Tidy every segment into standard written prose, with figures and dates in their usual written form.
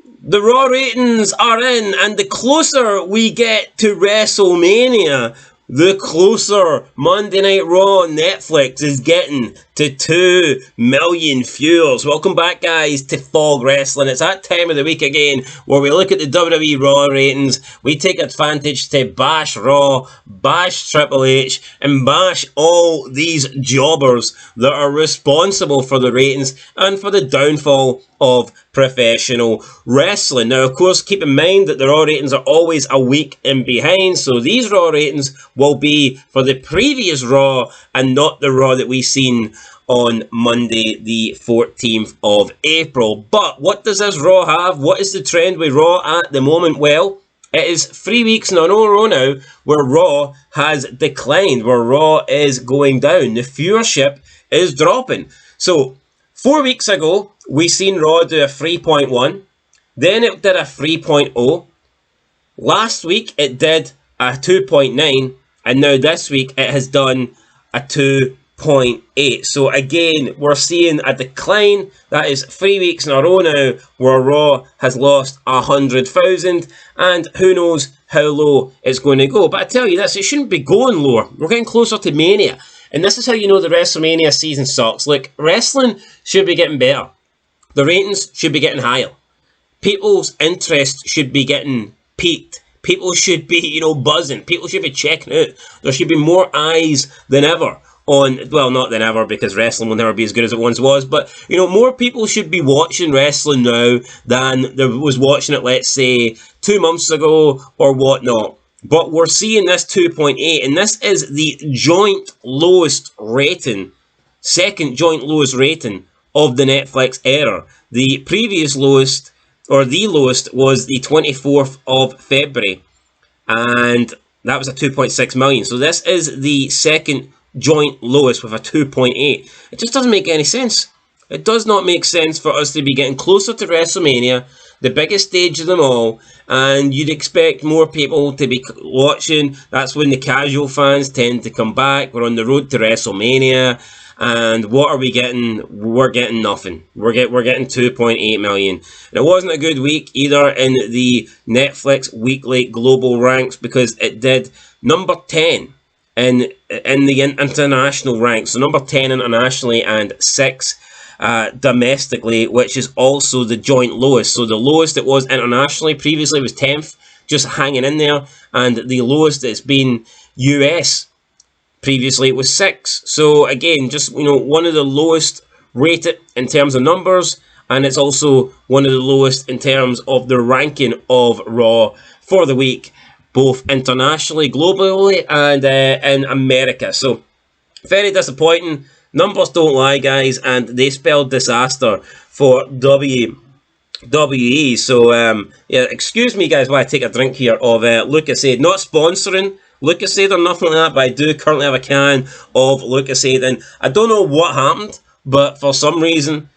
The Raw ratings are in, and the closer we get to WrestleMania, the closer Monday Night Raw on Netflix is getting to 2 million viewers. Welcome back, guys, to Fog Wrestling. It's that time of the week again where we look at the WWE Raw ratings. We take advantage to bash Raw, bash Triple H, and bash all these jobbers that are responsible for the ratings and for the downfall of professional wrestling. Now, of course, keep in mind that the Raw ratings are always a week in behind, so these Raw ratings will be for the previous Raw and not the Raw that we've seen on Monday the 14th of April. But what does this Raw have? What is the trend with Raw at the moment? Well, it is 3 weeks in a row now where Raw has declined, where Raw is going down. The viewership is dropping. So, 4 weeks ago, we seen Raw do a 3.1, then it did a 3.0, last week it did a 2.9, and now this week it has done a 2.8. So again, we're seeing a decline. That is 3 weeks in a row now where Raw has lost 100,000, and who knows how low it's going to go. But I tell you this, it shouldn't be going lower. We're getting closer to Mania. And this is how you know the WrestleMania season sucks. Look, wrestling should be getting better. The ratings should be getting higher. People's interest should be getting peaked. People should be, buzzing. People should be checking out. There should be more eyes than ever on, well, not than ever, because wrestling will never be as good as it once was, but, more people should be watching wrestling now than there was watching it, let's say, 2 months ago or whatnot. But we're seeing this 2.8, and this is the joint lowest rating, second joint lowest rating of the Netflix era. The previous lowest, or the lowest, was the 24th of February, and that was a 2.6 million. So this is the second joint lowest with a 2.8. It just doesn't make any sense. It does not make sense for us to be getting closer to WrestleMania, the biggest stage of them all, and you'd expect more people to be watching. That's when the casual fans tend to come back. We're on the road to WrestleMania, and what are we getting? We're getting nothing. We're getting 2.8 million. And it wasn't a good week either in the Netflix weekly global ranks, because it did number 10 in the international ranks. So number 10 internationally and 6 domestically, which is also the joint lowest. So the lowest it was internationally previously was 10th, just hanging in there, and the lowest it's been US previously it was 6. So again, just one of the lowest rated in terms of numbers, and it's also one of the lowest in terms of the ranking of Raw for the week, both internationally, globally, and in America. So very disappointing. Numbers don't lie, guys, and they spelled disaster for WWE. So, yeah, excuse me, guys, while I take a drink here of Lucozade. Not sponsoring Lucozade or nothing like that, but I do currently have a can of Lucozade, and I don't know what happened, but for some reason,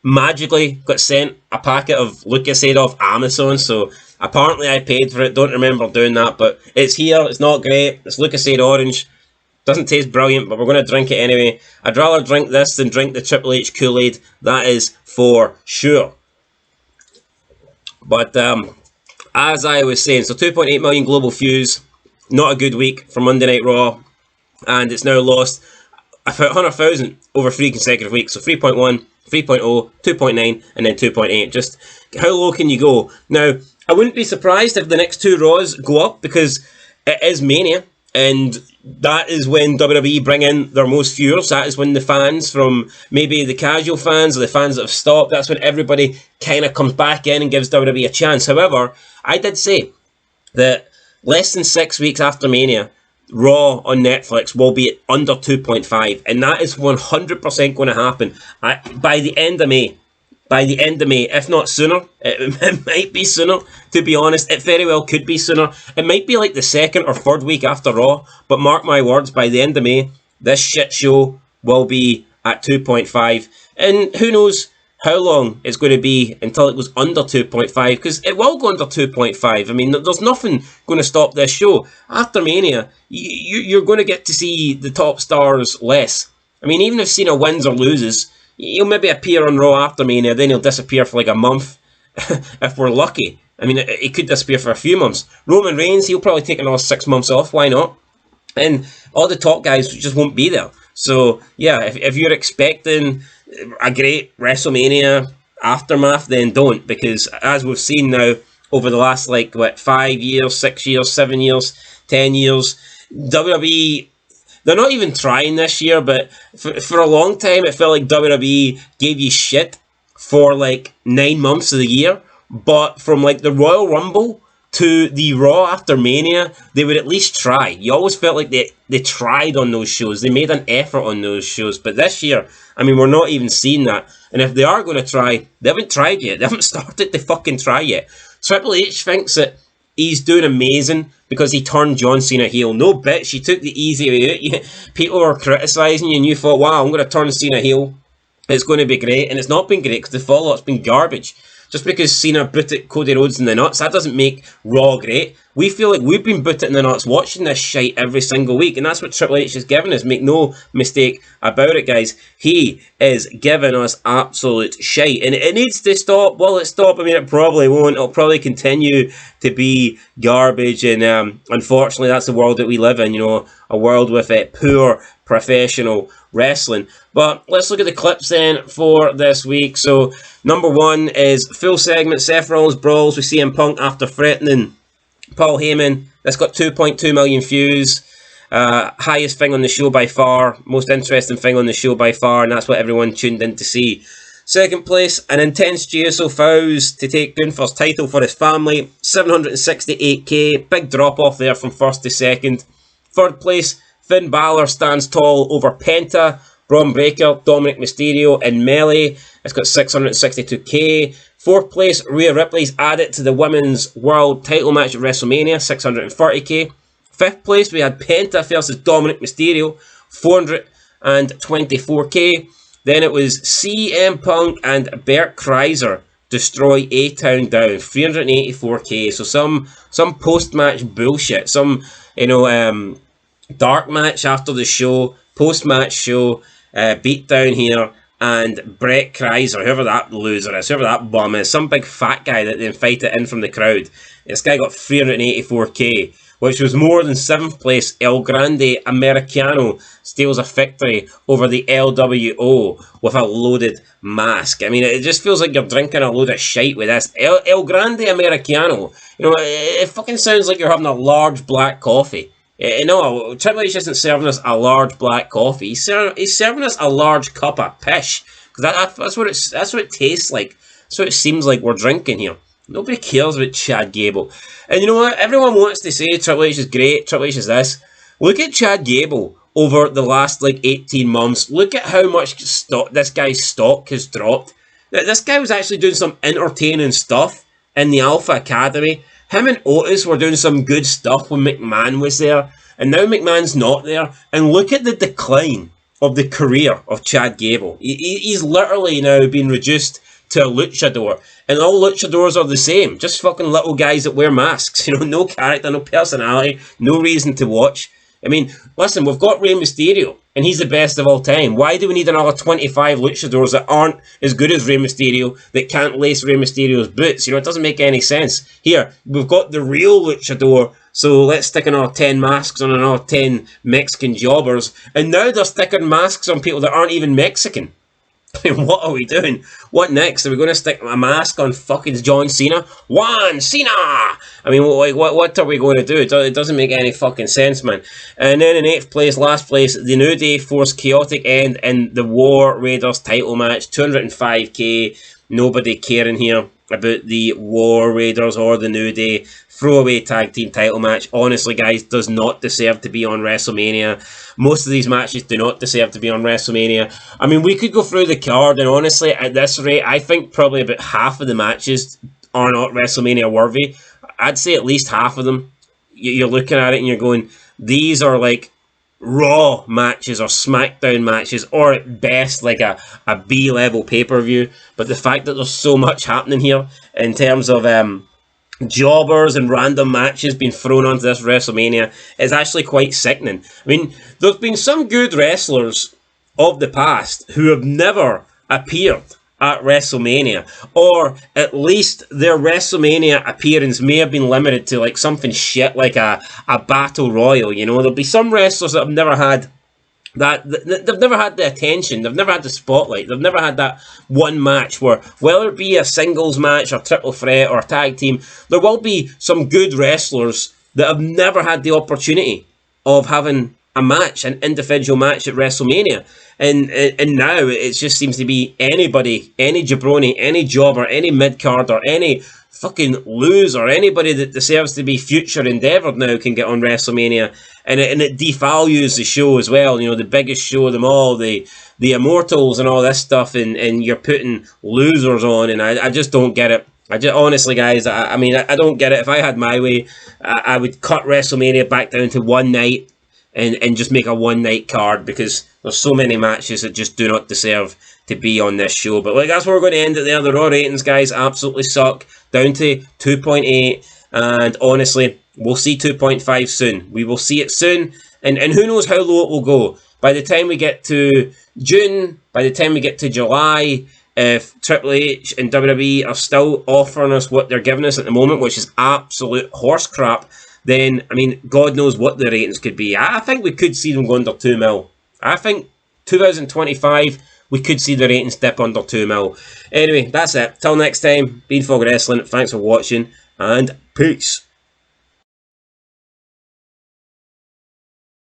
magically got sent a packet of Lucozade off Amazon. So apparently I paid for it. Don't remember doing that, but it's here. It's not great. It's Lucozade Orange. Doesn't taste brilliant, but we're going to drink it anyway. I'd rather drink this than drink the Triple H Kool-Aid. That is for sure. But as I was saying, so 2.8 million global views. Not a good week for Monday Night Raw. And it's now lost 100,000 over 3 consecutive weeks. So 3.1, 3.0, 2.9, and then 2.8. Just how low can you go? Now, I wouldn't be surprised if the next 2 Raws go up, because it is Mania. And that is when WWE bring in their most viewers. That is when the fans, from maybe the casual fans or the fans that have stopped, that's when everybody kind of comes back in and gives WWE a chance. However, I did say that less than 6 weeks after Mania, Raw on Netflix will be at under 2.5. And that is 100% going to happen by the end of May. By the end of May, if not sooner. It might be sooner, to be honest. It very well could be sooner. It might be like the 2nd or 3rd week after Raw. But mark my words, by the end of May, this shit show will be at 2.5. And who knows how long it's going to be until it goes under 2.5. Because it will go under 2.5. I mean, there's nothing going to stop this show. After Mania, you're going to get to see the top stars less. I mean, even if Cena wins or loses, he'll maybe appear on Raw after Mania, then he'll disappear for like a month, if we're lucky. I mean, it could disappear for a few months. Roman Reigns, he'll probably take another 6 months off. Why not? And all the top guys just won't be there. So, yeah, if you're expecting a great WrestleMania aftermath, then don't. Because as we've seen now, over the last, 5 years, 6 years, 7 years, 10 years, WWE, they're not even trying this year, but for a long time, it felt like WWE gave you shit for, 9 months of the year. But from, the Royal Rumble to the Raw after Mania, they would at least try. You always felt like they tried on those shows. They made an effort on those shows. But this year, I mean, we're not even seeing that. And if they are going to try, they haven't tried yet. They haven't started to fucking try yet. Triple H thinks that he's doing amazing because he turned John Cena heel. No bitch, you took the easy way out. People were criticising you and you thought, wow, I'm going to turn Cena heel. It's going to be great. And it's not been great because the follow-up's been garbage. Just because Cena booted Cody Rhodes in the nuts, that doesn't make Raw great. We feel like we've been booted in the nuts watching this shite every single week, and that's what Triple H is giving us. Make no mistake about it, guys. He is giving us absolute shite, and it needs to stop. Will it stop? I mean, it probably won't. It'll probably continue to be garbage, and unfortunately, that's the world that we live in. You know, a world with poor professional wrestling. But let's look at the clips then for this week. So number one is full segment Seth Rollins brawls with CM Punk after threatening Paul Heyman. That's got 2.2 million views. Highest thing on the show by far. Most interesting thing on the show by far, and that's what everyone tuned in to see. Second place, an intense GSO vows to take Gunther's title for his family. 768k. Big drop off there from first to second. Third place, Finn Balor stands tall over Penta, Braun Breaker, Dominic Mysterio, and Melee. It's got 662k. Fourth place, Rhea Ripley's added to the Women's World title match at WrestleMania, 630k. Fifth place, we had Penta versus Dominic Mysterio, 424k. Then it was CM Punk and Bert Kreiser destroy A-Town down, 384k. So some post-match bullshit, some, dark match after the show, post-match show, beat down here, and Brett Kreiser, whoever that loser is, whoever that bum is, some big fat guy that they invited in from the crowd. This guy got 384k, which was more than 7th place. El Grande Americano steals a victory over the LWO with a loaded mask. I mean, it just feels like you're drinking a load of shite with this. El Grande Americano, it fucking sounds like you're having a large black coffee. No, Triple H isn't serving us a large black coffee. He's serving us a large cup of pish. Because that's what it tastes like. That's what it seems like we're drinking here. Nobody cares about Chad Gable. And you know what? Everyone wants to say Triple H is great, Triple H is this. Look at Chad Gable over the last 18 months. Look at how much this guy's stock has dropped. This guy was actually doing some entertaining stuff in the Alpha Academy. Him and Otis were doing some good stuff when McMahon was there, and now McMahon's not there. And look at the decline of the career of Chad Gable. He's literally now been reduced to a luchador, and all luchadors are the same, just fucking little guys that wear masks. No character, no personality, no reason to watch. I mean, listen, we've got Rey Mysterio, and he's the best of all time. Why do we need another 25 luchadors that aren't as good as Rey Mysterio, that can't lace Rey Mysterio's boots? It doesn't make any sense. Here, we've got the real luchador, so let's stick another 10 masks on another 10 Mexican jobbers, and now they're sticking masks on people that aren't even Mexican. I mean, what are we doing? What next? Are we going to stick a mask on fucking John Cena? Juan Cena! I mean, what are we going to do? It doesn't make any fucking sense, man. And then in 8th place, last place, the New Day forced chaotic end in the War Raiders title match. 205k. Nobody caring here about the War Raiders or the New Day. Throwaway tag team title match. Honestly, guys, does not deserve to be on WrestleMania. Most of these matches do not deserve to be on WrestleMania. I mean, we could go through the card, and honestly, at this rate, I think probably about half of the matches are not WrestleMania worthy. I'd say at least half of them. You're looking at it and you're going, these are like Raw matches or SmackDown matches, or at best like a B-level pay-per-view. But the fact that there's so much happening here in terms of jobbers and random matches being thrown onto this WrestleMania is actually quite sickening. I mean, there's been some good wrestlers of the past who have never appeared at WrestleMania, or at least their WrestleMania appearance may have been limited to like something shit like a battle royal. You know, there'll be some wrestlers that have never had they've never had the attention, they've never had the spotlight, they've never had that one match where, whether it be a singles match or triple threat or tag team, there will be some good wrestlers that have never had the opportunity of having a match, an individual match at WrestleMania. And now it just seems to be anybody, any jabroni, any jobber, any mid-card, or any fucking loser, anybody that deserves to be future endeavoured now can get on WrestleMania. And it devalues the show as well. You know, the biggest show of them all, the Immortals and all this stuff, and you're putting losers on, and I just don't get it. Honestly, guys, I mean, I don't get it. If I had my way, I would cut WrestleMania back down to one night and just make a one-night card, because there's so many matches that just do not deserve to be on this show. But like, that's where we're going to end it there. The Raw ratings, guys, absolutely suck. Down to 2.8, and honestly, we'll see 2.5 soon. We will see it soon, and who knows how low it will go. By the time we get to June, by the time we get to July, if Triple H and WWE are still offering us what they're giving us at the moment, which is absolute horse crap, then, I mean, God knows what the ratings could be. I think we could see them go under 2 mil. I think 2025, we could see the ratings dip under 2 mil. Anyway, that's it. Till next time, Beanfog Wrestling. Thanks for watching, and peace.